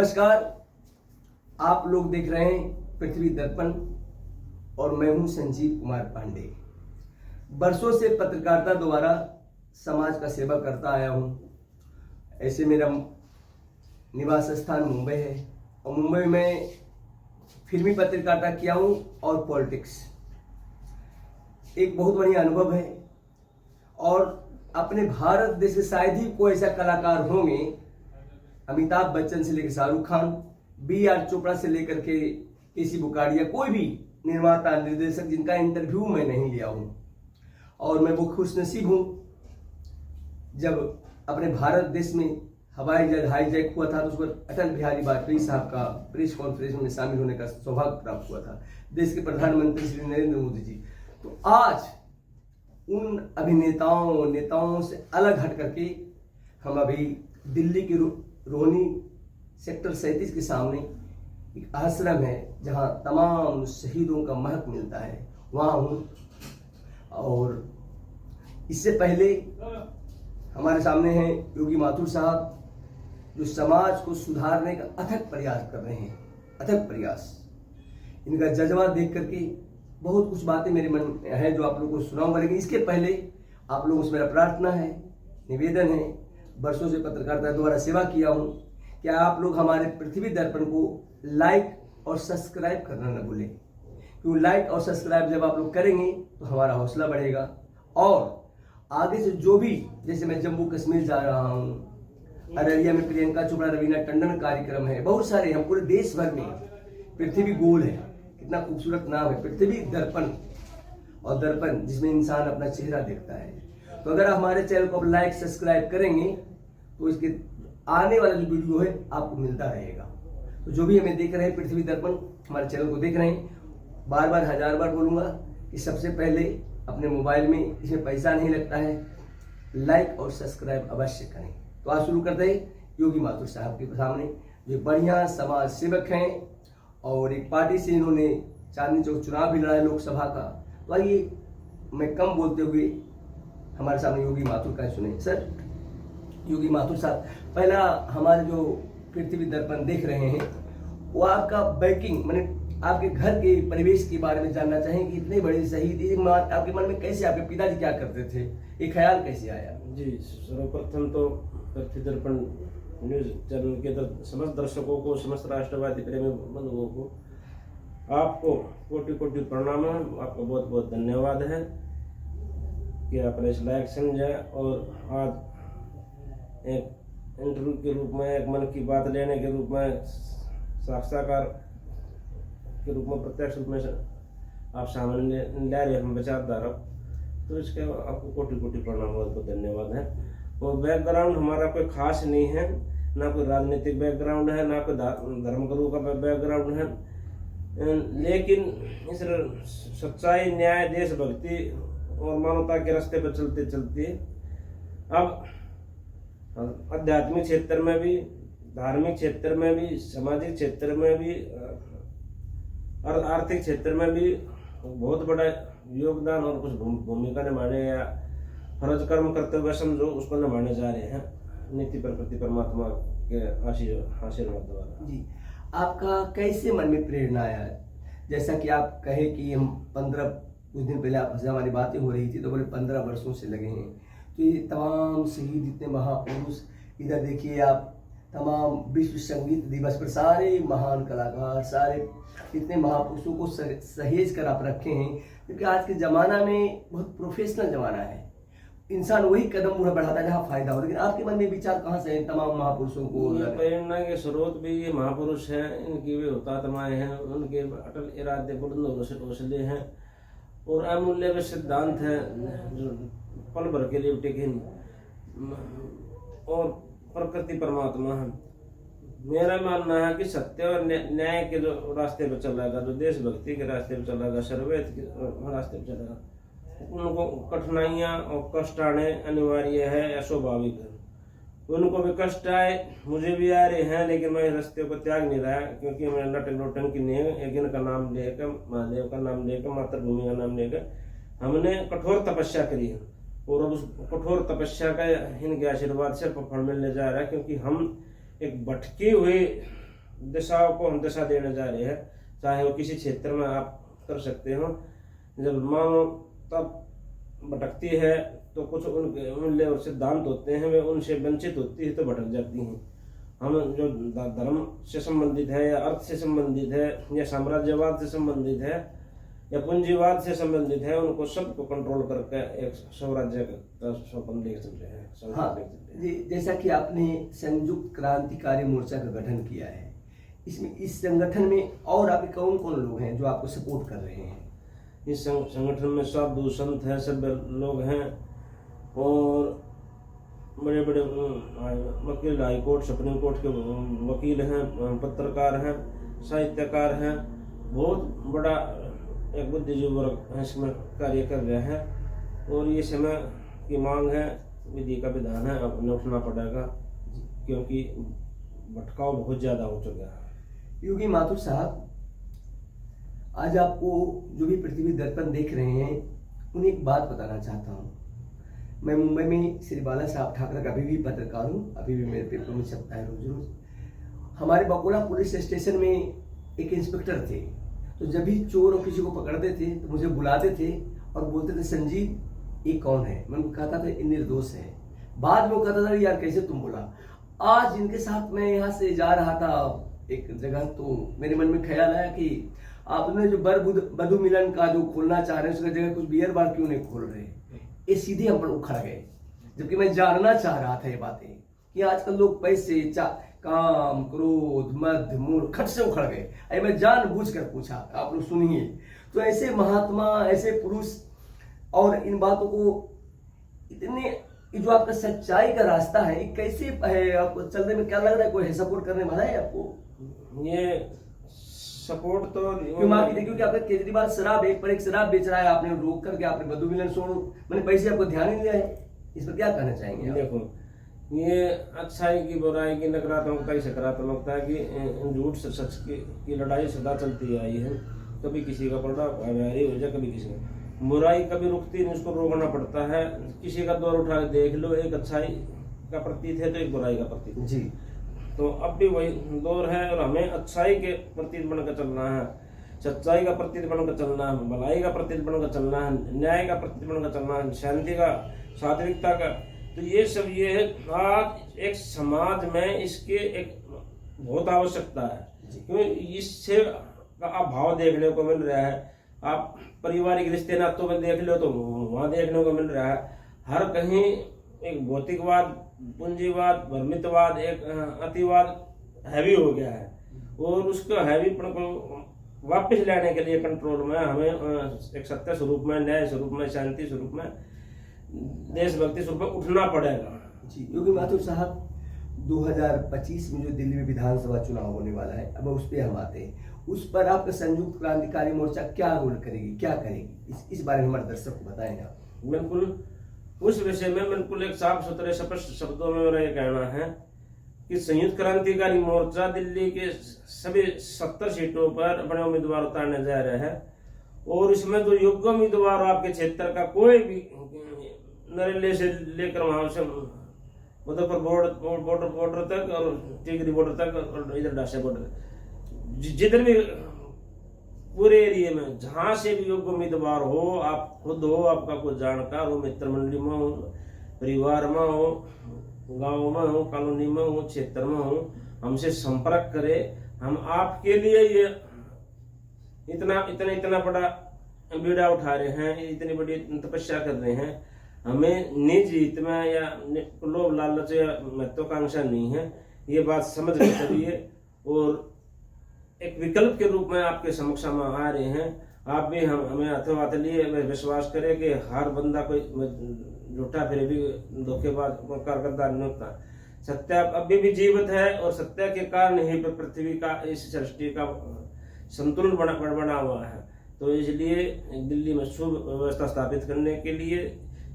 नमस्कार, आप लोग देख रहे हैं पृथ्वी दर्पण और मैं हूं संजीव कुमार पांडे। बरसों से पत्रकारिता द्वारा समाज का सेवा करता आया हूं। ऐसे मेरा निवास स्थान मुंबई है और मुंबई में फिल्मी पत्रकारिता किया हूं और पॉलिटिक्स एक बहुत बढ़िया अनुभव है। और अपने भारत देश में शायद ही कोई ऐसा कलाकार होंगे, अमिताभ बच्चन से लेकर शाहरुख खान, B.R. चोपड़ा से लेकर के केसी बुकाड़िया, कोई भी निर्माता निर्देशक जिनका इंटरव्यू मैं नहीं लिया हूं। और मैं वो खुशनसीब हूं जब अपने भारत देश में हवाई जहाज हाईजैक हुआ था तो उस पर अटल बिहारी वाजपेयी साहब का प्रेस कॉन्फ्रेंस में शामिल होने का सौभाग्य प्राप्त हुआ था, देश के प्रधानमंत्री श्री नरेंद्र मोदी जी। तो आज उन अभिनेताओं नेताओं से अलग हट करके हम अभी दिल्ली के रोहिणी सेक्टर 37 के सामने एक आश्रम है जहां तमाम शहीदों का महक मिलता है, वहां हूं। और इससे पहले हमारे सामने हैं योगी माथुर साहब, जो समाज को सुधारने का अथक प्रयास कर रहे हैं, अथक प्रयास। इनका जज्बा देख करके बहुत कुछ बातें मेरे मन में है जो आप लोगों को सुनाऊंगा। लेकिन इसके पहले आप लोगों से मेरा प्रार्थना है, निवेदन है, वर्षों से पत्रकारिता द्वारा सेवा किया हूं, क्या आप लोग हमारे पृथ्वी दर्पण को लाइक और सब्सक्राइब करना न भूलें। क्योंकि लाइक और सब्सक्राइब जब आप लोग करेंगे तो हमारा हौसला बढ़ेगा। और आगे से जो भी, जैसे मैं जम्मू कश्मीर जा रहा हूँ, अररिया में प्रियंका चोपड़ा रवीना टंडन कार्यक्रम है, बहुत सारे हैं पूरे देश भर में। पृथ्वी गोल है, कितना खूबसूरत नाम है, पृथ्वी दर्पण। और दर्पण जिसमें इंसान अपना चेहरा देखता है। तो अगर आप हमारे चैनल को लाइक सब्सक्राइब करेंगे तो इसके आने वाला जो वीडियो है आपको मिलता रहेगा। तो जो भी हमें देख रहे हैं पृथ्वी दर्पण हमारे चैनल को देख रहे हैं, बार बार हजार बार बोलूंगा कि सबसे पहले अपने मोबाइल में, इसमें पैसा नहीं लगता है, लाइक और सब्सक्राइब अवश्य करें। तो आज शुरू करते हैं योगी माथुर साहब के सामने, जो बढ़िया समाज सेवक हैं और एक पार्टी से इन्होंने चांदनी चौक चुनाव भी लड़ा है लोकसभा का। तो आइए मैं कम बोलते हुए हमारे सामने योगी माथुर का सुने। सर, योगी माथुर साहब, पहला हमारे जो पृथ्वी दर्पण देख रहे हैं वो आपका बैकिंग, मैंने आपके घर के परिवेश के बारे में जानना चाहें कि इतने बड़े शहीद आपके मन में कैसे, आपके पिताजी क्या करते थे, ये ख्याल कैसे आया? जी, सर्वप्रथम तो पृथ्वी दर्पण न्यूज चैनल के समस्त दर्शकों को, समस्त राष्ट्रवादी प्रेमी बंधुओं को, आपको कोटि कोटि प्रणाम है। आपको बहुत बहुत धन्यवाद है कि आपने इस लायक समझा और आज एक इंटरव्यू के रूप में, एक मन की बात लेने के रूप में, साक्षात्कार के रूप में, प्रत्यक्ष रूप में आप सामने ला रहे हैं विचारधारा, तो इसके आपको कोटि कोटि प्रणाम, बहुत बहुत धन्यवाद है। और बैकग्राउंड हमारा कोई खास नहीं है, ना कोई राजनीतिक बैकग्राउंड है, ना कोई धर्मगुरु का बैकग्राउंड है, लेकिन इस सच्चाई, न्याय, देशभक्ति और मानवता के रास्ते पर चलते चलते अब आध्यात्मिक क्षेत्र में भी, धार्मिक क्षेत्र में भी, सामाजिक क्षेत्र में भी और आर्थिक क्षेत्र में भी बहुत बड़ा योगदान और कुछ भूमिका निभाने या फर्ज कर्म करते हुए समझो उसको निभाने जा रहे हैं, नीति प्रकृति परमात्मा के आशीर्वाद द्वारा। जी, आपका कैसे मन में प्रेरणा आया? जैसा कि आप कहे कि हम 15 कुछ दिन पहले आपसे हमारी बातें हो रही थी तो बोले 15 वर्षों से लगे हैं। तो ये तमाम शहीद, इतने महापुरुष, इधर देखिए आप तमाम विश्व संगीत दिवस पर सारे महान कलाकार, सारे इतने महापुरुषों को सहेज कर आप रखे हैं। क्योंकि आज के ज़माना में बहुत प्रोफेशनल ज़माना है, इंसान वही कदम बढ़ाता है जहाँ फायदा हो। लेकिन आपके मन में विचार कहाँ से है तमाम महापुरुषों को? प्रेरणा के स्रोत भी ये महापुरुष हैं, इनकी वे हुतात्माएं हैं, उनके अटल इरादे, बुलंद हौसले हैं और अमूल्य वे सिद्धांत हैं जो पल भर के लिए टिके। और प्रकृति परमात्मा है। मेरा मानना है कि सत्य और न्याय के जो रास्ते पे चलेगा, जो देशभक्ति के रास्ते पे चलेगा, सर्वैत के रास्ते पे चलेगा, उनको कठिनाइयाँ और कष्ट आने अनिवार्य है या स्वाभाविक है। उनको भी कष्ट आए, मुझे भी आ रहे हैं, लेकिन मैं रास्ते को त्याग नहीं रहा, क्योंकि मैं लटक लोटन की नहीं, एक दिन का नाम लेकर, महादेव का नाम लेकर, मातृभूमि का नाम लेकर हमने कठोर तपस्या करी है और अब उस कठोर तपस्या का इनके आशीर्वाद से फल मिलने जा रहा है। क्योंकि हम एक भटके हुए दिशाओं को हम दिशा देने जा रहे हैं, चाहे वो किसी क्षेत्र में आप कर सकते हो। जब मानो तब भटकती है तो कुछ उनके मूल्य और सिद्धांत होते हैं, वे उनसे वंचित होती है तो भटक जाती हैं। हम जो धर्म से संबंधित है या अर्थ से संबंधित है या साम्राज्यवाद से संबंधित है या पूंजीवाद से संबंधित है, उनको सबको कंट्रोल करके एक स्वराज्य का स्वप्न लेकर चल रहे हैं। हाँ जी, जैसा कि आपने संयुक्त क्रांतिकारी मोर्चा का गठन किया है, इसमें इस संगठन में और आपके कौन कौन लोग हैं जो आपको सपोर्ट कर रहे हैं? इस संगठन में साधु संत हैं, सब लोग हैं और बड़े बड़े वकील, हाई कोर्ट सुप्रीम कोर्ट के वकील हैं, पत्रकार हैं, साहित्यकार हैं, बहुत बड़ा एक बुद्धिजीवी वर्ग इसमें कार्य कर रहे हैं। और ये समय की मांग है, विधि का विधान है, अपने उठना पड़ेगा क्योंकि भटकाव बहुत ज़्यादा हो चुका है। योगी माथुर साहब, आज आपको जो भी पृथ्वी दर्पण देख रहे हैं उन्हें एक बात बताना चाहता हूँ। मैं मुंबई में श्री बाला साहब ठाकरे का अभी भी पत्रकार हूँ, अभी भी मेरे पेपर में छपता है रोज रोज। हमारे बकोला पुलिस स्टेशन में एक इंस्पेक्टर थे, तो जब भी चोर और किसी को पकड़ते थे तो मुझे बुलाते थे और बोलते थे, संजीव ये कौन है? मैं उनको कहता था ये निर्दोष है। बाद में वो कहता था, यार कैसे तुम बोला? आज इनके साथ मैं यहाँ से जा रहा था एक जगह, तो मेरे मन में ख्याल आया कि आपने जो बधु मिलन का जो खोलना चाह रहे हैं उसकी जगह कुछ बियर बार क्यों नहीं खोल रहे? ये सीधे हम पर उखड़ गए, जबकि मैं जानना चाह रहा था ये बातें कि आजकल लोग पैसे, काम, क्रोध, मद, मूल खट से उखड़ गए। अरे मैं जानबूझकर पूछा, आप लोग सुनिए। तो ऐसे महात्मा, ऐसे पुरुष और इन बातों को इतने, जो आपका सच्चाई का रास्ता है कैसे है? आपको चलने में क्या लग रहा है? कोई सपोर्ट करने वाला है आपको? ये सपोर्ट तो क्योंकि आपका केजरीवाल शराब एक पर एक शराब बेच रहा है, आपने रोक करके आपने बधु मिलन छोड़ो, मैंने पैसे आपको ध्यान नहीं दिया है। इस पर क्या कहना चाहेंगे आप? देखो, ये अच्छाई की बुराई की, नकारात्मकता की सकारात्मकता की, झूठ से सच की लड़ाई सदा चलती आई है। कभी किसी का पलड़ा भारी हो जाए, कभी किसी का। बुराई कभी रुकती नहीं, उसको रोकना पड़ता है। किसी का दौर उठा के देख लो, एक अच्छाई का प्रतीत है तो एक बुराई का प्रतीत है जी। तो अब भी वही दौर है और हमें अच्छाई के प्रतीत बनकर चलना है, सच्चाई का प्रतीत बनकर चलना है, भलाई का प्रतीत बनकर चलना है, न्याय का प्रतीत बनकर चलना है, शांति का, सात्विकता का। तो ये सब ये है, आज एक समाज में इसके एक बहुत आवश्यकता है, क्योंकि इससे का अभाव देखने को मिल रहा है। आप पारिवारिक रिश्ते नातों में देख लो तो वहाँ देखने को मिल रहा है। हर कहीं एक भौतिकवाद, पूंजीवाद, भ्रमितवाद, एक अतिवाद हैवी हो गया है और उसको हैवीपन को वापस लाने के लिए कंट्रोल में हमें एक सत्य स्वरूप में, न्याय स्वरूप में, शांति स्वरूप में, देशभक्ति स्वरूप में उठना पड़ेगा। जी योगी माथुर साहब, 2025 में जो दिल्ली में विधानसभा चुनाव होने वाला है, अब उस पर हम आते हैं। उस पर आपका संयुक्त क्रांतिकारी मोर्चा क्या रोल करेगी, क्या करेगी, इस बारे में हमारे दर्शक को बताएं आप। बिल्कुल, उस विषय में बिल्कुल एक साफ सुथरे स्पष्ट शब्दों में मेरा ये कहना है कि संयुक्त क्रांतिकारी मोर्चा दिल्ली के सभी 70 सीटों पर अपने उम्मीदवार उतारने जा रहे हैं और इसमें जो योग्य उम्मीदवार आपके क्षेत्र का कोई भी, नरेले से लेकर वहां से मुजफ्फरपुर बॉर्डर तक और टिकरी बॉर्डर तक और इधर डासा बॉर्डर, जिधर भी पूरे एरिया में जहां से भी योग्य उम्मीदवार हो, आप खुद हो, आपका कोई जानकार हो, मित्र मंडली में हो, परिवार में हो, गांव में हो, कॉलोनी में हो, क्षेत्र में हो, हमसे संपर्क करें। हम आपके लिए ये इतना बड़ा बीड़ा उठा रहे हैं, इतनी बड़ी तपस्या कर रहे हैं। हमें निज हित में या लोभ लालच या महत्वाकांक्षा नहीं है, ये बात समझ लेनी चाहिए और एक विकल्प के रूप में आपके समक्ष हम आ रहे हैं। आप भी हमें हाथों हाथ लिए विश्वास करें कि हर बंदा कोई झूठा फिर भी धोखेबाज कारगरदार नहीं होता। सत्य अभी भी जीवित है और सत्य के कारण ही पृथ्वी का, इस सृष्टि का संतुलन बना हुआ है। तो इसलिए दिल्ली में सुव्यवस्था स्थापित करने के लिए,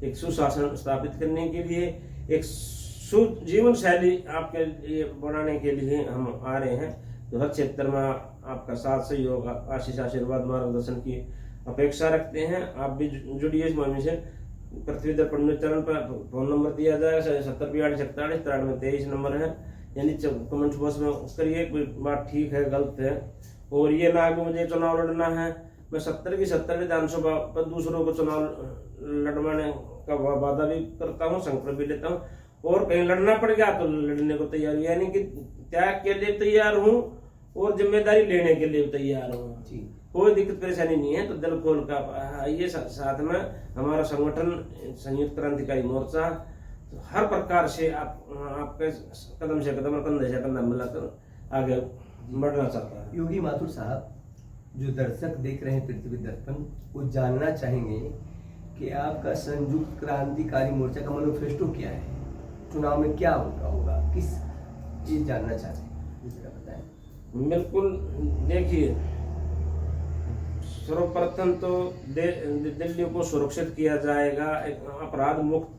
एक सुशासन स्थापित करने के लिए, एक सुजीवन शैली आपके लिए बनाने के लिए हम आ रहे हैं। तो हर क्षेत्र में आपका साथ सहयोग, आशीष, आशीर्वाद, मार्गदर्शन की अपेक्षा रखते हैं। आप भी जुड़िए इस मुहिम से। पृथ्वी दर्पण न्यूज़ चैनल पर फोन नंबर दिया जाएगा 70 42 41 93 23 नंबर है। यानी कमेंट बॉक्स में करिए, कोई बात ठीक है गलत है। और ये ना कि मुझे चुनाव लड़ना है, मैं 70 की 70 विधानसभा पर दूसरों को चुनाव लड़वाने का वादा भी करता हूँ, संकल्प भी लेता हूँ। और कहीं लड़ना पड़ गया तो लड़ने को तैयार, यानी कि त्याग के लिए तैयार हूँ और जिम्मेदारी लेने के लिए तैयार हूँ। कोई दिक्कत परेशानी नहीं है, तो दिल खोल का आइए। साथ में हमारा संगठन संयुक्त क्रांतिकारी मोर्चा तो हर प्रकार से आपके कदम से कदम और कंधे से कंधा मिलाकर आगे बढ़ना चाहता है। योगी माथुर साहब, जो दर्शक देख रहे हैं पृथ्वी दर्पण, वो जानना चाहेंगे कि आपका संयुक्त क्रांतिकारी मोर्चा का मैनिफेस्टो क्या है, चुनाव में क्या होगा, किस चीज जानना चाहते हैं, इसका बताएं। बिल्कुल, देखिए सर्वप्रथम तो दिल्ली को सुरक्षित किया जाएगा, एक अपराध मुक्त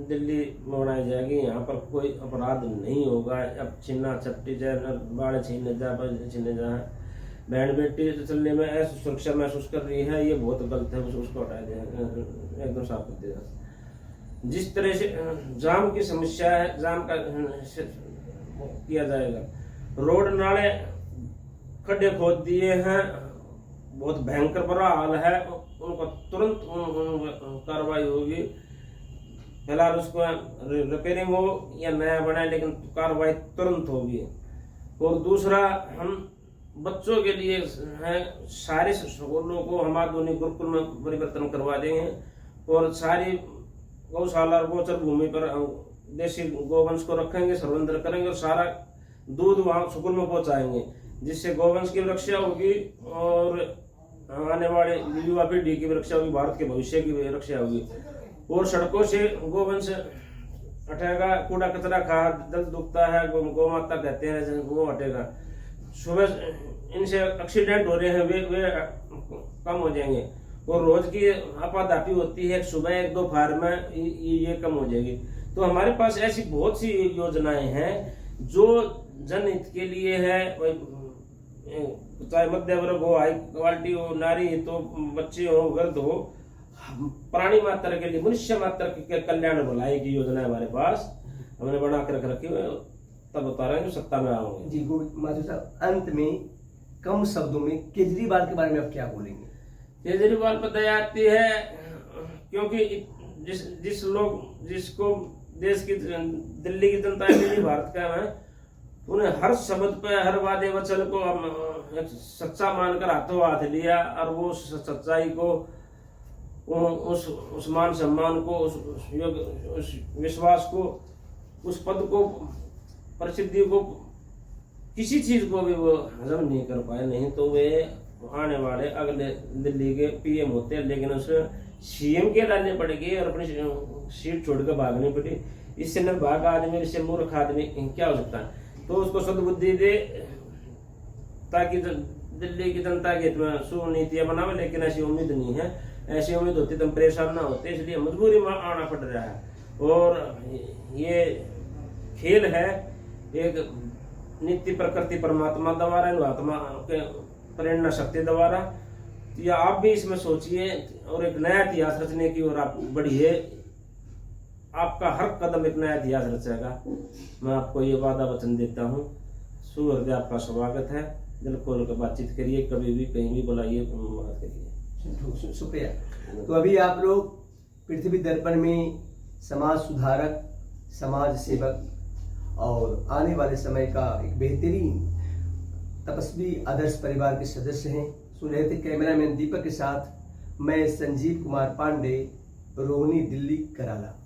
दिल्ली बनाई जाएगी। यहाँ पर कोई अपराध नहीं होगा। अब छीना झपटी जाए, बाढ़ छीने जा, बहन बेटी चलने में ऐसी सुरक्षा महसूस कर रही है, ये बहुत गलत है, उसको हटा दें, एकदम साफ कर देगा। जिस तरह से जाम की समस्या है, जाम का किया जाएगा। रोड नाले खड्डे खोद दिए हैं, बहुत भयंकर बुरा हाल है, उनको तुरंत कार्रवाई होगी। फिलहाल उसको रिपेयरिंग हो या नया बनाए, लेकिन कार्रवाई तुरंत होगी। और दूसरा, हम बच्चों के लिए है, सारे स्कूलों को हम आधुनिक गुरुकुल में परिवर्तन करवा देंगे और सारी गौशाला और गोचर भूमि पर देसी गोवंश को रखेंगे, संवर्धन करेंगे और सारा दूध वहाँ स्कूल में पहुँचाएंगे, जिससे गोवंश की रक्षा होगी और आने वाले युवा पीढ़ी की रक्षा होगी, भारत के भविष्य की रक्षा होगी। और सड़कों से गोवंश हटेगा, कूड़ा कचरा खा दल दुखता है, गौ माता कहते हैं, वो हटेगा। सुबह इनसे एक्सीडेंट हो रहे हैं, वे कम हो जाएंगे। और रोज की आपाधापी होती है, सुबह 1-2 फायर में ये कम हो जाएगी। तो हमारे पास ऐसी बहुत सी योजनाएं हैं जो जनहित के लिए है, चाहे मध्य वर्ग हो, हाई क्वालिटी हो, नारी तो बच्चे हो, वृद्ध हो, प्राणी मात्र के लिए, मनुष्य मात्र के कल्याण भलाई की योजना हमारे पास हमने बना कर रख रखी है। तब बता रहे हैं जो सत्ता में आओगे। जी माथुर साहब, अंत में कम शब्दों में केजरीवाल के बारे में आप क्या बोलेंगे? केजरीवाल पर दया आती है, क्योंकि जिसको देश की दिल्ली की जनता के लिए भारत का है, उन्हें हर शब्द पे, हर वादे वचन को सच्चा मानकर हाथों हाथ लिया और वो सच्चाई को, उस मान सम्मान को, उस विश्वास को, उस पद को, प्रसिद्धि को, किसी चीज को भी वो हजम नहीं कर पाए। नहीं तो वे आने वाले अगले दिल्ली के पीएम होते हैं, लेकिन उसे सीएम के लाने पड़ेगी और अपनी सीट छोड़कर भागनी पड़ी। इससे निर्भाग आदमी, इससे मूर्ख आदमी क्या हो सकता है? तो उसको सद्बुद्धि दे ताकि दिल्ली की जनता के हित में सुनीतियां बनावे, लेकिन ऐसी उम्मीद नहीं है। ऐसी उम्मीद होती तो हम परेशान ना होते, इसलिए मजबूरी में आना पड़ रहा है। और ये खेल है एक नित्य प्रकृति परमात्मा द्वारा, आत्मा के प्रेरणा शक्ति द्वारा। या आप भी इसमें सोचिए और एक नया इतिहास रचने की ओर आप बढ़िए। आपका हर कदम एक नया इतिहास रचेगा, मैं आपको ये वादा वचन देता हूँ। सुहृदय आपका स्वागत है, दिल खोल कर बातचीत करिए, कभी भी कहीं भी बुलाइए, बात करिए। शुक्रिया। तो अभी आप लोग पृथ्वी दर्पण में समाज सुधारक, समाज सेवक और आने वाले समय का एक बेहतरीन तपस्वी आदर्श परिवार के सदस्य हैं। सुन रहे थे कैमरामैन दीपक के साथ मैं संजीव कुमार पांडे, रोहिणी, दिल्ली, कराला।